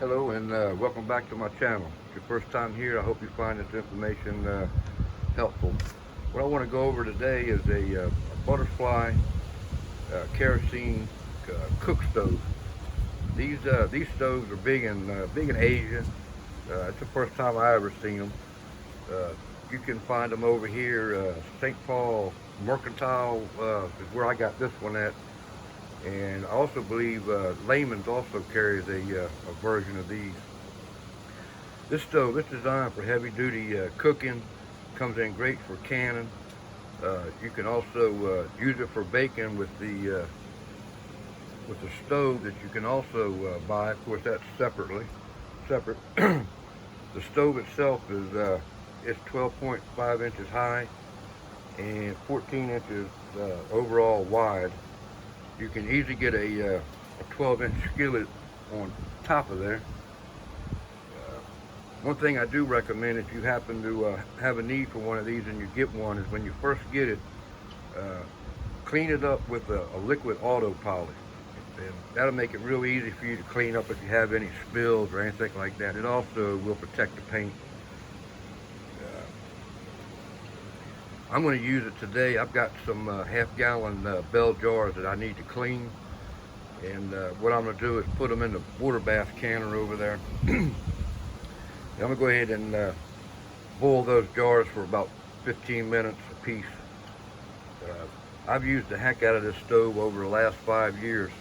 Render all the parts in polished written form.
Hello and welcome back to my channel. If it's your first time here, I hope you find this information helpful. What I want to go over today is a butterfly kerosene cook stove. These stoves are big in Asia. It's the first time I ever seen them. Uh, you can find them over here. St. Paul Mercantile is where I got this one at. And I also believe Layman's also carries a version of these. This stove is designed for heavy duty cooking. Comes in great for canning. You can also use it for baking with the stove that you can also buy. Of course, that's separate. The stove itself is 12.5 inches high and 14 inches overall wide. You can easily get a 12-inch skillet on top of there. One thing I do recommend if you happen to have a need for one of these and you get one is when you first get it, uh, clean it up with a liquid auto polish. And that'll make it real easy for you to clean up if you have any spills or anything like that. It also will protect the paint. I'm going to use it today. I've got some half-gallon bell jars that I need to clean. And what I'm going to do is put them in the water bath canner over there. I'm going to go ahead and boil those jars for about 15 minutes a piece. I've used the heck out of this stove over the last 5 years.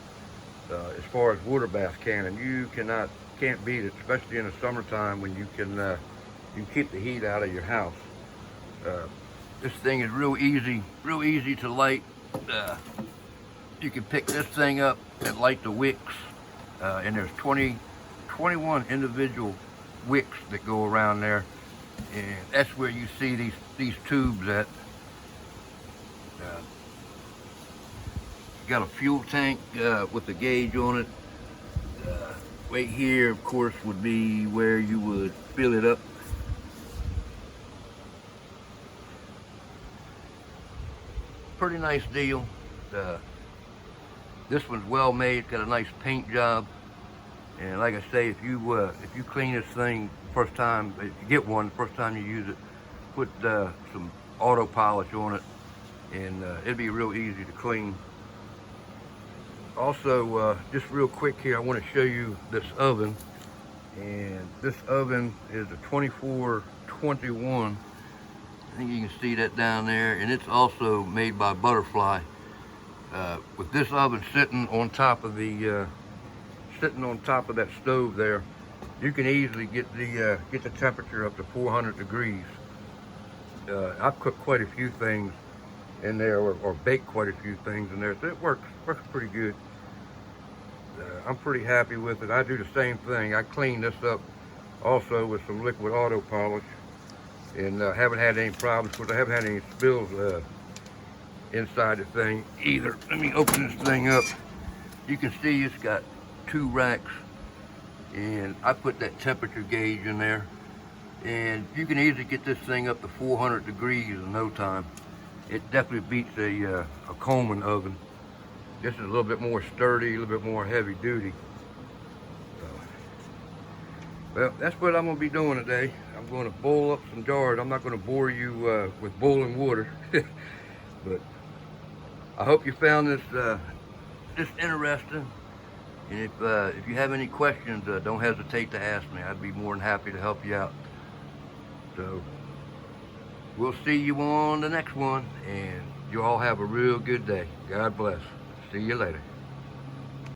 As far as water bath canning, you can't beat it, especially in the summertime when you can keep the heat out of your house. This thing is real easy to light. You can pick this thing up and light the wicks, and there's 21 individual wicks that go around there, and that's where you see these tubes at. Got a fuel tank with a gauge on it. Right here, of course, would be where you would fill it up. Pretty nice deal. This one's well made, got a nice paint job, and like I say, if you clean this thing first time, if you get one first time you use it, put some auto polish on it, and it'll be real easy to clean. Also, just real quick here, I want to show you this oven, and this oven is a 2421. I think you can see that down there, and it's also made by Butterfly. With this oven sitting on top of that stove there, you can easily get the temperature up to 400 degrees. I've cooked quite a few things in there, or baked quite a few things in there, so it works pretty good. I'm pretty happy with it. I do the same thing. I clean this up also with some liquid auto polish, and haven't had any problems. Of course, I haven't had any spills inside the thing either. Let me open this thing up. You can see it's got 2 racks, and I put that temperature gauge in there, and you can easily get this thing up to 400 degrees in no time. It definitely beats a Coleman oven. This is a little bit more sturdy, a little bit more heavy duty. Well, that's what I'm going to be doing today. I'm going to boil up some jars. I'm not going to bore you with boiling water, but I hope you found this interesting. And if you have any questions, don't hesitate to ask me. I'd be more than happy to help you out. So we'll see you on the next one, and you all have a real good day. God bless. See you later.